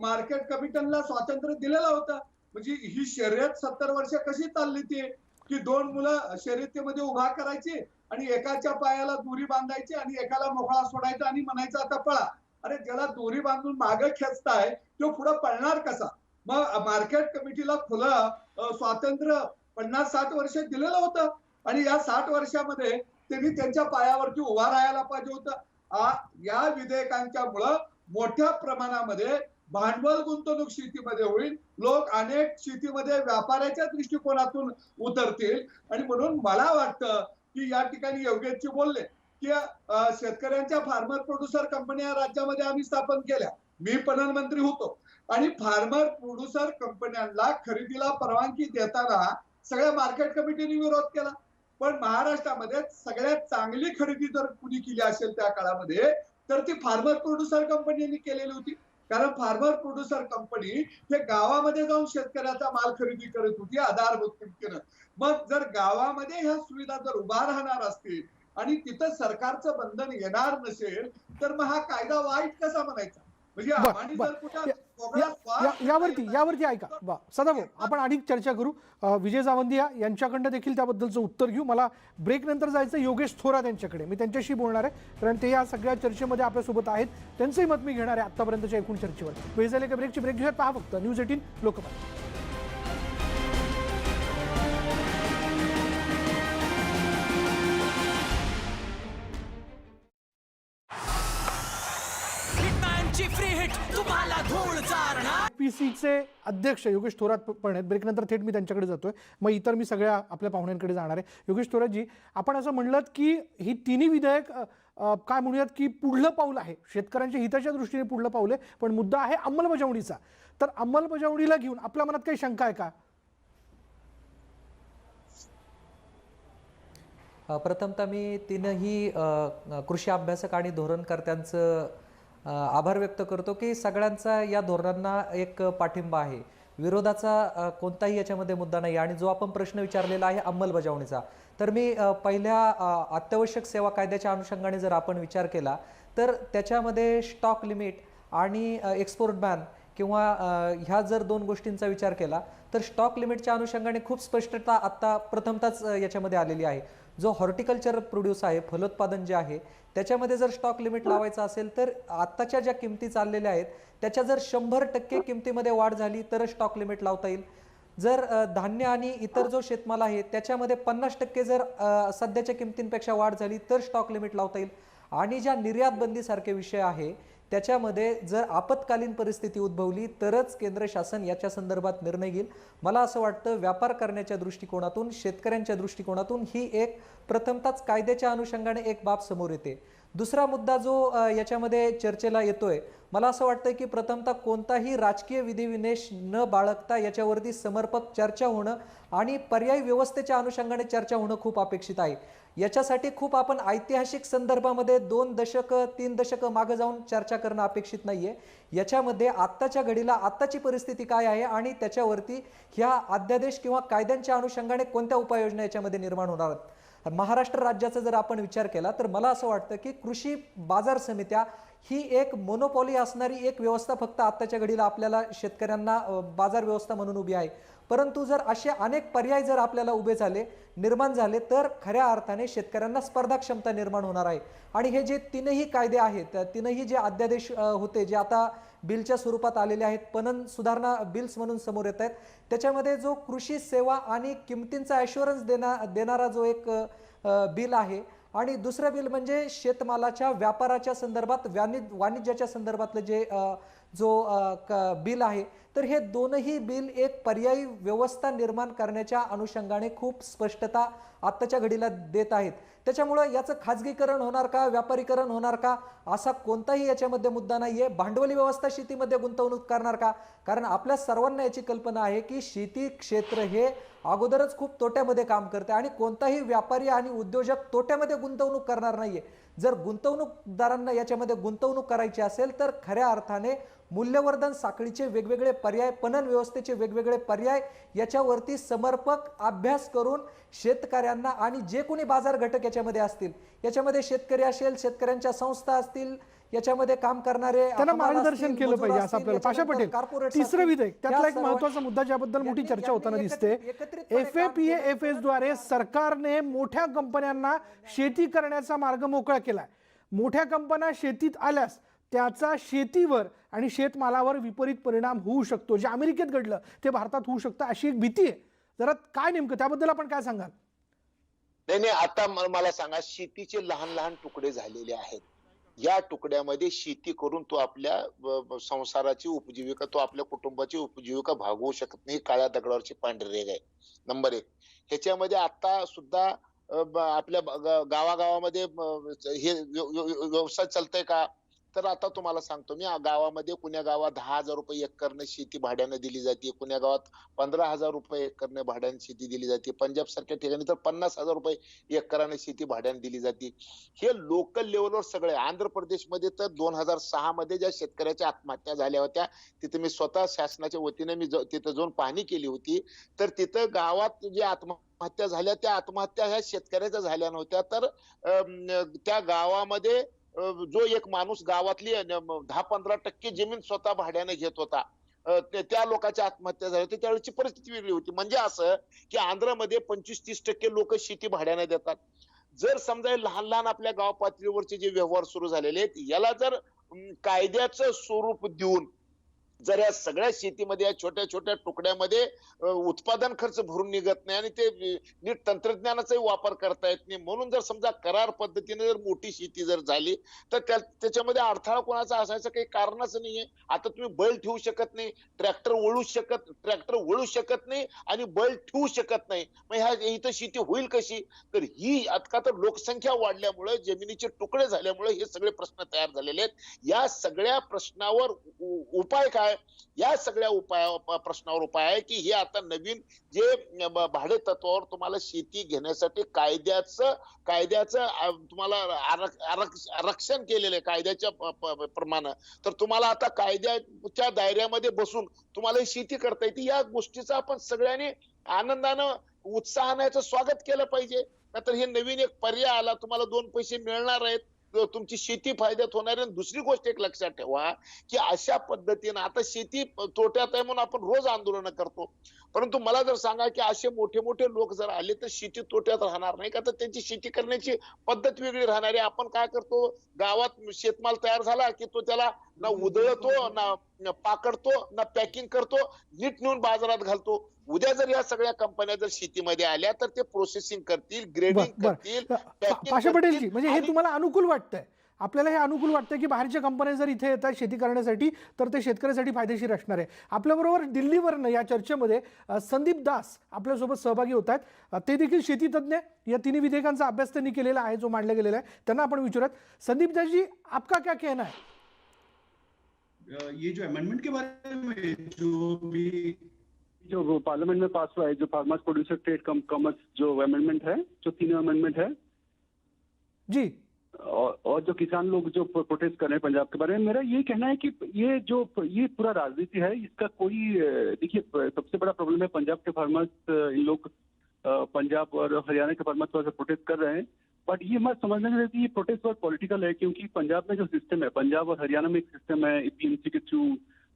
मार्केट कमिट्यांना स्वातंत्र्य दिलेलं होतं. म्हणजे ही शर्यत 70 वर्ष कशी चालली ती की 2 मुलं शर्यतीमध्ये उभा करायची आणि एकाच्या पायाला दोरी बांधायची आणि एकाला मोकळा सोडायचा आणि म्हणायचं आता पळा. अरे ज्याला दोरी बांधून मागे खेचताय तो पुढे पळणार कसा? मग मार्केट कमिटीला खुलं स्वातंत्र्य 50-60 वर्ष दिलेलं होतं आणि या 60 वर्षामध्ये त्यांनी त्यांच्या पायावरती उभा राहायला पाहिजे होतं. या विधेयकांच्यामुळं मोठ्या प्रमाणामध्ये भांडवल गुंतवणूक शेतीमध्ये होईल. लोक अनेक शेतीमध्ये व्यापाराच्या दृष्टिकोनातून उतरतील आणि म्हणून मला वाटतं की या ठिकाणी योगेशजी बोलले की शेतकऱ्यांच्या फार्मर प्रोड्युसर कंपन्या राज्यामध्ये आम्ही स्थापन केल्या. मी पणन मंत्री होतो आणि फार्मर प्रोड्युसर कंपन्यांना खरेदीला परवानगी देताना सगळ्या मार्केट कमिटीने विरोध केला. पण महाराष्ट्रामध्ये सगळ्यात चांगली खरेदी जर कुणी केली असेल त्या काळामध्ये तर ती फार्मर प्रोड्युसर कंपनीने केलेली होती. कारण फार्मर प्रोड्युसर कंपनी हे गावामध्ये जाऊन शेतकऱ्याचा माल खरेदी करत होती आधारभूत किमतीनं. मग जर गावामध्ये ह्या सुविधा जर उभा राहणार असतील आणि तिथं सरकारचं बंधन येणार नसेल तर मग हा कायदा वाईट कसा म्हणायचा? म्हणजे आम्हाला जर कुठं यावरती ऐका सदाभाऊ, आपण अधिक चर्चा करू. विजय जावंदिया यांच्याकडनं देखील त्याबद्दलचं उत्तर घेऊ. मला ब्रेक नंतर जायचं योगेश थोरात यांच्याकडे, मी त्यांच्याशी बोलणार आहे कारण ते या सगळ्या चर्चेमध्ये आपल्यासोबत आहेत. त्यांचंही मत मी घेणार आहे आतापर्यंतच्या एकूण चर्चेवर. वेळ झाले का ब्रेकची? ब्रेक घेऊयात. पहा फक्त न्यूज 18 लोकमत. पीसीचे अध्यक्ष योगेश थोरात पण आहेत. ब्रेक नंतर थेट मी त्यांच्याकडे जातोय. मग इतर मी सगळ्या आपल्या पाहुण्यांकडे जाणार आहे. योगेश थोरातजी, आपण असं म्हणलं की ही तिन्ही विधेयक काय म्हणूयात की पुढलं पाऊल आहे, शेतकऱ्यांच्या हिताच्या दृष्टीने पुढलं पाऊल आहे, पण मुद्दा आहे अंमलबजावणीचा. तर अंमलबजावणीला घेऊन आपल्या मनात काही शंका आहे का? प्रथमतः मी तीनही कृषी अभ्यासक आणि धोरणकर्त्यांचं आभार व्यक्त करतो की सगळ्यांचा या धोरणांना एक पाठिंबा आहे. विरोधाचा कोणताही याच्यामध्ये मुद्दा नाही. आणि जो आपण प्रश्न विचारलेला आहे अंमलबजावणीचा, तर मी पहिल्या अत्यावश्यक सेवा कायद्याच्या अनुषंगाने जर आपण विचार केला तर त्याच्यामध्ये स्टॉक लिमिट आणि एक्सपोर्ट बॅन किंवा ह्या जर 2 गोष्टींचा विचार केला तर स्टॉक लिमिटच्या अनुषंगाने खूप स्पष्टता आत्ता प्रथमतःच याच्यामध्ये आलेली आहे. जो हॉर्टिकल्चर प्रोड्यूस आहे, फलोत्पादन जे आहे, त्याच्यामध्ये जर स्टॉक लिमिट लावायचं असेल तर आत्ताच्या ज्या किमती चाललेल्या आहेत त्याच्या जर 100% किमतीमध्ये वाढ झाली तर स्टॉक लिमिट लावता येईल. जर धान्य आणि इतर जो शेतमाल आहे त्याच्यामध्ये 50% जर सध्याच्या किमतींपेक्षा वाढ झाली तर स्टॉक लिमिट लावता येईल. आणि ज्या निर्यात बंदी सारखे विषय आहे त्याच्यामध्ये जर आपत्कालीन परिस्थिती उद्भवली तरच केंद्र शासन याच्या संदर्भात निर्णय घेईल. मला असं वाटतं व्यापार करण्याच्या दृष्टिकोनातून, शेतकऱ्यांच्या दृष्टिकोनातून ही एक प्रथमतःच कायद्याच्या अनुषंगाने एक बाब समोर येते. दुसरा मुद्दा जो याच्यामध्ये चर्चेला येतोय, मला असं वाटतं की प्रथमतः कोणताही राजकीय विधिविनेश न बाळगता याच्यावरती समर्पक चर्चा होणं आणि पर्यायी व्यवस्थेच्या अनुषंगाने चर्चा होणं खूप अपेक्षित आहे. याच्यासाठी खूप आपण ऐतिहासिक संदर्भामध्ये 2 दशक 3 दशक मागे जाऊन चर्चा करणं अपेक्षित नाहीये. याच्यामध्ये आत्ताच्या घडीला आत्ताची परिस्थिती काय आहे आणि त्याच्यावरती ह्या अध्यादेश किंवा कायद्यांच्या अनुषंगाने कोणत्या उपाययोजना याच्यामध्ये निर्माण होणार आहेत. महाराष्ट्र राज्याचा जर आपण विचार केला तर मला असं वाटतं की कृषी बाजार समित्या ही एक मोनोपॉली असणारी एक व्यवस्था फक्त आत्ताच्या घडीला आपल्याला शेतकऱ्यांना बाजार व्यवस्था म्हणून उभी आहे. परंतु जर असे अनेक पर्याय जर आपल्याला उभे झाले निर्माण झाले तर खऱ्या अर्थाने शेतकऱ्यांना स्पर्धा क्षमता निर्माण होणार आहे. आणि हे जे तीनही कायदे आहेत, तीनही जे अध्यादेश होते जे आता बिलच्या स्वरूपात आलेले आहेत, पणन सुधारणा बिल्स म्हणून समोर येत आहेत, त्याच्यामध्ये जो कृषी सेवा आणि किमतींचा ॲश्युरन्स देणारा जो एक बिल आहे आणि दुसरं बिल म्हणजे शेतमालाच्या व्यापाराच्या संदर्भात वाणिज्याच्या संदर्भातलं जे बिल आहे. तर हे दोनही बिल एक पर्यायी व्यवस्था निर्माण करण्याच्या अनुषंगाने खूप स्पष्टता आत्ताच्या घडीला देत आहेत. त्याच्यामुळे याचं खाजगीकरण होणार का, व्यापारीकरण होणार का, असा कोणताही याच्यामध्ये मुद्दा नाहीये. भांडवली व्यवस्था शेतीमध्ये गुंतवणूक करणार का, कारण आपल्या सर्वांना याची कल्पना आहे की शेती क्षेत्र हे अगोदरच खूप तोट्यामध्ये काम करते आणि कोणताही व्यापारी आणि उद्योजक तोट्यामध्ये गुंतवणूक करणार नाहीये. जर गुंतवणूकदारांना याच्यामध्ये गुंतवणूक करायची असेल तर खऱ्या अर्थाने मूल्यवर्धन साखळीचे वेगवेगळे पर्याय, पणन व्यवस्थेचे वेगवेगळे पर्याय याच्यावरती समर्पक अभ्यास करून शेतकऱ्यांना आणि जे कोणी बाजार घटक याच्यामध्ये असतील, याच्यामध्ये शेतकरी असेल, शेतकऱ्यांच्या संस्था असतील, याच्यामध्ये काम करणारे त्यांना मार्गदर्शन केलं पाहिजे असं आपल्याला. पाशा पटेल, तिसरं विधेयक त्यातला एक महत्त्वाचा मुद्दा ज्याबद्दल मोठी चर्चा होताना दिसते, FAPAFS द्वारे सरकारने मोठ्या कंपन्यांना शेती करण्याचा मार्ग मोकळा केलाय. मोठ्या कंपन्या शेतीत आल्यास त्याचा शेतीवर आणि शेतमालावर विपरीत परिणाम होऊ शकतो. जे अमेरिकेत घडलं ते भारतात होऊ शकतं अशी एक भीती आहे. जरा काय नेमकं त्याबद्दल आपण काय सांगाल? नाही, आता मला सांगा, शेतीचे लहान लहान तुकडे झालेले आहेत. या तुकड्यामध्ये शेती करून तो आपल्या संसाराची उपजीविका, तो आपल्या कुटुंबाची उपजीविका भागवू शकत नाही. काळ्या दगडावरची पांढरी रेघ आहे. नंबर 1. ह्याच्यामध्ये आता सुद्धा आपल्या गावागावामध्ये हे व्यवसाय चालतंय का? तर आता तुम्हाला सांगतो मी, गावामध्ये कुण्या गावात 10,000 रुपये एकरने शेती भाड्याने दिली जाते, कुण्या गावात 15,000 रुपये एकरने भाड्याने शेती दिली जाते, पंजाब सारख्या ठिकाणी तर 50,000 रुपये एकराने शेती भाड्याने दिली जाते. हे लोकल लेवलवर सगळे. आंध्र प्रदेशमध्ये तर 2006 मध्ये ज्या शेतकऱ्याच्या आत्महत्या झाल्या होत्या, तिथे मी स्वतः शासनाच्या वतीने मी तिथे जाऊन पाहणी केली होती. तर तिथं गावात जे आत्महत्या झाल्या, त्या आत्महत्या ह्या शेतकऱ्याच्या झाल्या नव्हत्या. तर त्या गावामध्ये जो एक माणूस गावातली 10-15% जमीन स्वतः भाड्याने घेत होता, त्या लोकांच्या आत्महत्या झाल्या होत्या. त्यावेळेची परिस्थिती वेगळी होती. म्हणजे असं की आंध्रमध्ये 25-30% लोक शेती भाड्याने देतात. जर समजा लहान लहान आपल्या गाव पातळीवरचे जे व्यवहार सुरू झालेले आहेत, याला जर कायद्याचं स्वरूप देऊन जर या सगळ्या शेतीमध्ये या छोट्या छोट्या तुकड्यामध्ये उत्पादन खर्च भरून निघत नाही आणि ते नीट तंत्रज्ञानाचाही वापर करता येत नाही, म्हणून जर समजा करार पद्धतीने जर मोठी शेती जर झाली तर त्याच्यामध्ये अडथळा कोणाचा असायचं काही कारणच नाहीये. आता तुम्ही बैल ठेवू शकत नाही, ट्रॅक्टर वळू शकत नाही आणि बैल ठेवू शकत नाही, मग ह्या इथं शेती होईल कशी? तर ही आता तर लोकसंख्या वाढल्यामुळे, जमिनीचे तुकडे झाल्यामुळे हे सगळे प्रश्न तयार झालेले आहेत. या सगळ्या प्रश्नावर उपाय काय? या सगळ्या प्रश्नावर उपाय आहे की हे आता नवीन जे भाडे तत्वावर तुम्हाला शेती घेण्यासाठी कायद्याचं तुम्हाला आरक्षण केलेलं आहे कायद्याच्या प्रमाणे. तर तुम्हाला आता कायद्याच्या दायऱ्यामध्ये बसून तुम्हाला शेती करता येते. या गोष्टीचं आपण सगळ्यांनी आनंदानं उत्साहानं स्वागत केलं पाहिजे. तर हे नवीन एक पर्याय आला, तुम्हाला 2 पैसे मिळणार आहेत, तुमची शेती फायद्यात होणार आहे. दुसरी गोष्ट एक लक्षात ठेवा की अशा पद्धतीने आता शेती तोट्यात आहे म्हणून आपण रोज आंदोलन करतो, परंतु मला जर सांगा की असे मोठे मोठे लोक जर आले तर शेती तोट्यात राहणार नाही का? तर त्यांची शेती करण्याची पद्धत वेगळी राहणार आहे. आपण काय करतो, गावात शेतमाल तयार झाला की तो त्याला ना उधळतो, ना पाकडतो, ना पॅकिंग करतो, नीट नेऊन बाजारात घालतो. उद्या जर या सगळ्या कंपन्या जर शेतीमध्ये आल्या तर ते प्रोसेसिंग करतील, ग्रेडिंग करतील, पाशा पटेलजी, म्हणजे हे तुम्हाला अनुकूल वाटतंय? आपल्याला हे अनुकूल वाटतं की बाहेरच्या कंपन्या जर इथे येतात शेती करण्यासाठी तर ते शेतकऱ्यासाठी फायदेशीर असणार आहे. आपल्याबरोबर दिल्लीवरनं या चर्चेमध्ये संदीप दास आपल्यासोबत सहभागी होत आहेत. ते देखील शेतीतज्ञ, या तिन्ही विधेयकांचा अभ्यास त्यांनी केलेला आहे जो मांडला गेलेला आहे. त्यांना आपण विचारत, संदीप दास जी, आपका क्या कहना है? ये जो अमेंडमेंट के बारे में जो पार्लियामेंट में पास हुआ है, जो फार्मर्स प्रोड्यूसर ट्रेड कॉमर्स जो अमेंडमेंट है, जो तीनों अमेंडमेंट है जी, और जो किसान लोग जो प्रोटेस्ट कर रहे हैं पंजाब के बारे में, मेरा ये कहना है कि ये पूरा राजनीति है, इसका कोई देखिए सबसे बड़ा प्रॉब्लम है पंजाब के फार्मर्स, इन लोग पंजाब और हरियाणा के फार्मर्स पर प्रोटेस्ट कर रहे हैं, बट ये मत समझना चाहिए कि ये प्रोटेस्ट बहुत पॉलिटिकल है, क्योंकि पंजाब में जो सिस्टम है, पंजाब और हरियाणा में एक सिस्टम है एपीएमसी के थ्रू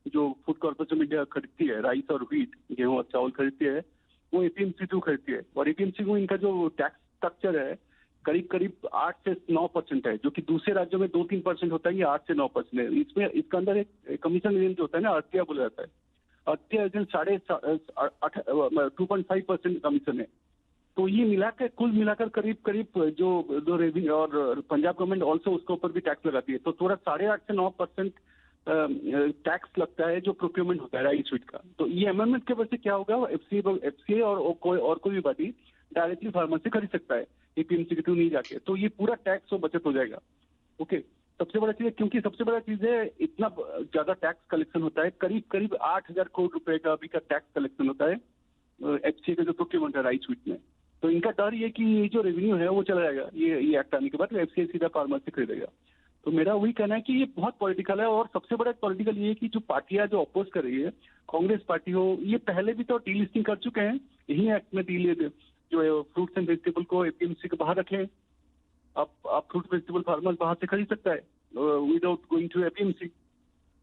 जो फूड कॉर्पोरेशन ऑफ इंडिया खरीदती है, राइस और व्हीट, गेहूं और चावल खरीदती है, वो एपीएमसी थ्रू खरीदती है, और एपीएमसी को इनका जो टैक्स स्ट्रक्चर है करीब करीब 8 से 9% है, जो कि दूसरे राज्यों में 2-3% होता है, ये 8 से 9% है. इसमें इसके अंदर एक कमीशन एजेंट जो होता है ना, अड़तिया बोला जाता है, अड़तिया एजेंट 2.5% कमीशन है. तो ये मिलाकर कुल मिलाकर करीब करीब जो रेवेन्यू, और पंजाब गवर्नमेंट ऑल्सो उसके ऊपर भी टैक्स लगाती है, तो थोड़ा 8.5 से 9% टैक्स लगता है जो प्रोक्योरमेंट होता है राइस व्हीट का. तो ये अमेंडमेंट के वजह से क्या होगा, एफसीए और कोई भी पार्टी डायरेक्टली फार्मर से खरीद सकता है एपीएमसी के थ्रू नहीं जाके, तो ये पूरा टैक्स और बचत हो जाएगा. ओके, सबसे बड़ा चीज है, क्योंकि सबसे बड़ा चीज है इतना ज्यादा टैक्स कलेक्शन होता है, करीब करीब 8,000 करोड़ रुपए का अभी का टैक्स कलेक्शन होता है एफसीए का जो प्रोक्योरमेंट है राइस व्हीट में. तो इनका डर ये कि ये जो रेवेन्यू है वो चला जाएगा, ये एक्ट आने के बाद एफसीए सीधा फार्मर से खरीदेगा. तो मेरा वही कहना है कि ये बहुत पॉलिटिकल है, और सबसे बड़ा पॉलिटिकल ये है कि जो पार्टियां जो अपोज कर रही है, कांग्रेस पार्टी हो, ये पहले भी तो डीलिस्टिंग कर चुके हैं, यही एक्ट में डील जो फ्रूट्स एंड वेजिटेबल को एपीएमसी के बाहर रखें. आप फ्रूट वेजिटेबल फार्मर बाहर से खरीद सकता है विदाउट गोइंग टू एपीएमसी.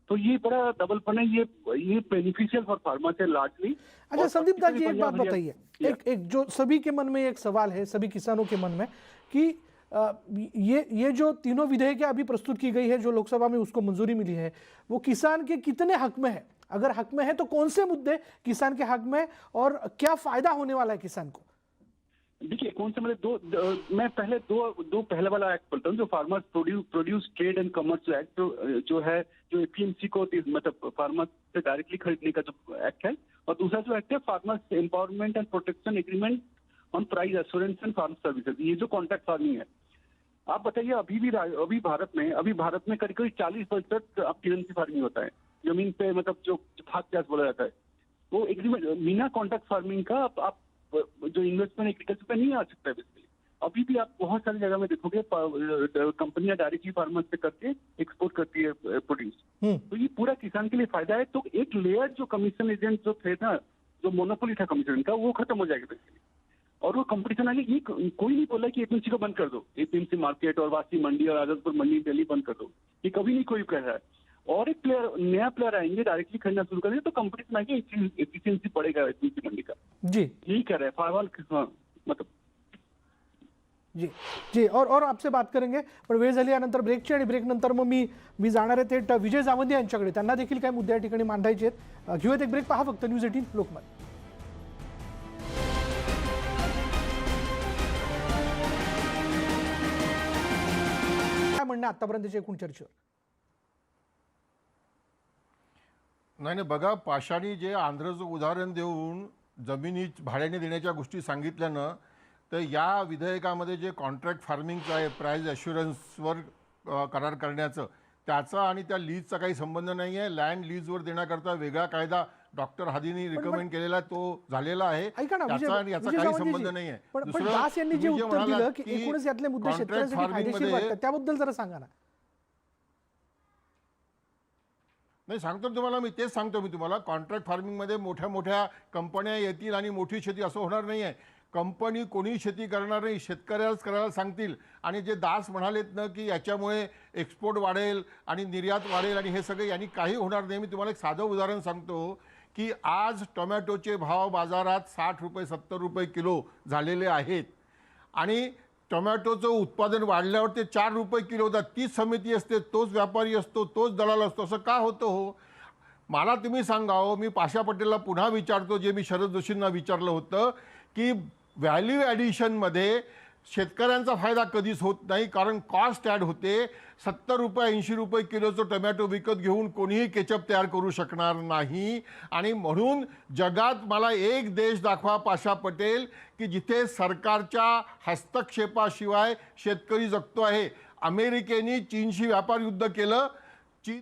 तो ये बड़ा डबलपन है, ये बेनिफिशियल फॉर फार्मर्स है लार्जली. अच्छा संदीप दास जी, एक बात बताइए, एक जो सभी के मन में एक सवाल है, सभी किसानों के मन में, कि ये जो तीनों विधेयकें अभी प्रस्तुत की गई है, जो लोकसभा में उसको मंजूरी मिली है, वो किसान के कितने हक में है? अगर हक में है तो कौन से मुद्दे किसान के हक में, और क्या फायदा होने वाला है किसान को? देखिए कौन से मतलब मैं पहले दो पहले वाला एक्ट बोलता हूँ, जो farmers produce trade end commerce act जो है, जो एपीएमसी को मतलब फार्मर्स से डायरेक्टली खरीदने का जो एक्ट है, और दूसरा जो एक्ट है farmers empowerment and protection agreement on price assurance and farm services, ये जो कॉन्ट्रैक्ट फार्मिंग है. आप बताइए, अभी भारत में करीब करीब 40% अब टीएमसी फार्मिंग होता है, जमीन पे मतलब जो खाद प्याज बोला जाता है, वो एग्रीमेंट बिना कॉन्ट्रैक्ट फार्मिंग का आप जो इन्वेस्टमेंट एग्रीकल्चर पे नहीं आ सकता है बेसिकली. अभी भी आप बहुत सारी जगह में देखोगे कंपनियां डायरेक्टली फार्मर से करके एक्सपोर्ट करती है प्रोड्यूस. तो ये पूरा किसान के लिए फायदा है. तो एक लेयर जो कमीशन एजेंट जो थे ना, जो मोनोपोली था कमीशन का, वो खत्म हो जाएगा बेसिकली, और वो कंपटीशन आगे. ये कोई नहीं बोला कि एपीएमसी को बंद कर दो, एपीएमसी मार्केट और वासी मंडी और आजमपुर मंडी दिल्ली बंद कर दो, ये कभी नहीं कोई कह रहा है. और एक नया प्लेयर आएंगे, डायरेक्टली खरीदना शुरू करेंगे, तो कंपटीशन आगे एफिशिएंसी बढ़ेगा एपीएमसी मंडी का. जी, यही कह रहे हैं फार्मर. हाँ, मतलब जी और आपसे बात करेंगे, पण वेळ झाली यानंतर ब्रेकची, आणि ब्रेक नंतर मग मी जाणार आहे थेट विजय जावंदे यांच्याकडे. त्यांना देखील काही मुद्दे या ठिकाणी मांडायचे आहेत. घेऊयात एक ब्रेक. पहा फक्त न्यूज 18 लोकमत. काय म्हणणं आतापर्यंतच्या एकूण चर्चेवर? नाही बघा, पाषाणी जे आंध्रचं उदाहरण देऊन जमिनी भाड्याने देण्याच्या गोष्टी सांगितल्यानं, तर या विधेयकामध्ये जे कॉन्ट्रॅक्ट फार्मिंगचं आहे, प्राइस ॲश्युरन्सवर करार करण्याचं, त्याचा आणि त्या लीजचा काही संबंध नाही आहे. लँड लीजवर देण्याकरता वेगळा कायदा डॉक्टर हादींनी रिकमेंड केलेला तो झालेला आहे. त्याचा आणि याचा काही संबंध नाही आहे. पण दास यांनी जे उत्तर दिलं की एकूणच यातले मुद्दे शेतकऱ्यांसाठी फायदेशीर वाटतात, त्याबद्दल जरा सांगा ना. नाही सांगतो तुम्हाला, मी तेच सांगतो मी तुम्हाला, कॉन्ट्रॅक्ट फार्मिंगमध्ये मोठ्या मोठ्या कंपन्या येतील आणि मोठी शेती असं होणार नाही आहे. कंपनी कोणी शेती करणार नाही, शेतकऱ्यालाच करायला सांगतील. आणि जे दास म्हणालेत ना की याच्यामुळे एक्सपोर्ट वाढेल आणि निर्यात वाढेल आणि हे सगळे, यांनी काही होणार नाही. मी तुम्हाला एक साधं उदाहरण सांगतो की आज टोमॅटोचे भाव बाजारात 60 रुपये 70 रुपये किलो झालेले आहेत, आणि टोमॅटोचं उत्पादन वाढल्यावर ते 4 रुपये किलो होतात. तीच समिती असते, तोच व्यापारी असतो, तोच दलाल असतो. असं का होतं हो? मला तुम्ही सांगावं. मी पाशा पटेलला पुन्हा विचारतो, जे मी शरद जोशींना विचारलं होतं, की व्हॅल्यू ॲडिशनमध्ये शेतकऱ्यांचा फायदा कधीच होत नाही, कारण कॉस्ट ॲड होते. 70 रुपये 80 रुपये किलोचं टोमॅटो विकत घेऊन कोणीही केचप तयार करू शकणार नाही. आणि म्हणून जगात मला एक देश दाखवा पाशा पटेल की जिथे सरकारच्या हस्तक्षेपाशिवाय शेतकरी जगतो आहे. अमेरिकेने चीनशी व्यापार युद्ध केलं. चीन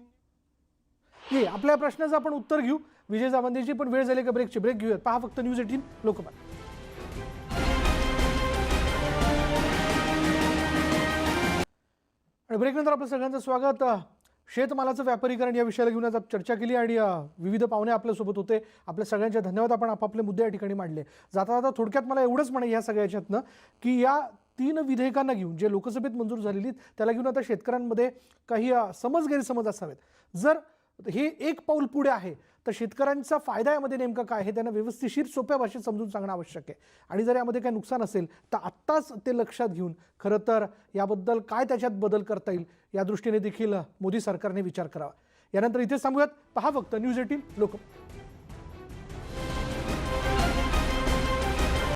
ये आपल्या प्रश्नाचं आपण उत्तर घेऊ. विजय जावंदेची पण वेळ झाली का ब्रेकची? ब्रेक घेऊयात. पहा फक्त न्यूज 18 लोकमत. आणि ब्रेकनंतर आपलं सगळ्यांचं स्वागत. शेतमालाचं व्यापारीकरण या विषयाला घेऊन आज आपण चर्चा केली आणि विविध पाहुणे आपल्यासोबत होते. आपल्या सगळ्यांचे धन्यवाद. आपण आपापले मुद्दे या ठिकाणी मांडले. जाता जाता थोडक्यात मला एवढंच म्हणे या सगळ्या याच्यातनं की या 3 विधेयकांना घेऊन जे लोकसभेत मंजूर झालेली त्याला घेऊन आता शेतकऱ्यांमध्ये काही समज गैरसमज असावेत. जर हे एक पाऊल पुढे आहे तर शेतकऱ्यांचा फायदा यामध्ये नेमका काय हे त्यांना व्यवस्थिशीर सोप्या भाषेत समजून सांगणं आवश्यक आहे. आणि जर यामध्ये काही नुकसान असेल तर आत्ताच ते लक्षात घेऊन खरं तर याबद्दल काय त्याच्यात बदल करता येईल या दृष्टीने देखील मोदी सरकारने विचार करावा. यानंतर इथेच थांबूयात. पहा फक्त न्यूज 18 लोकमत.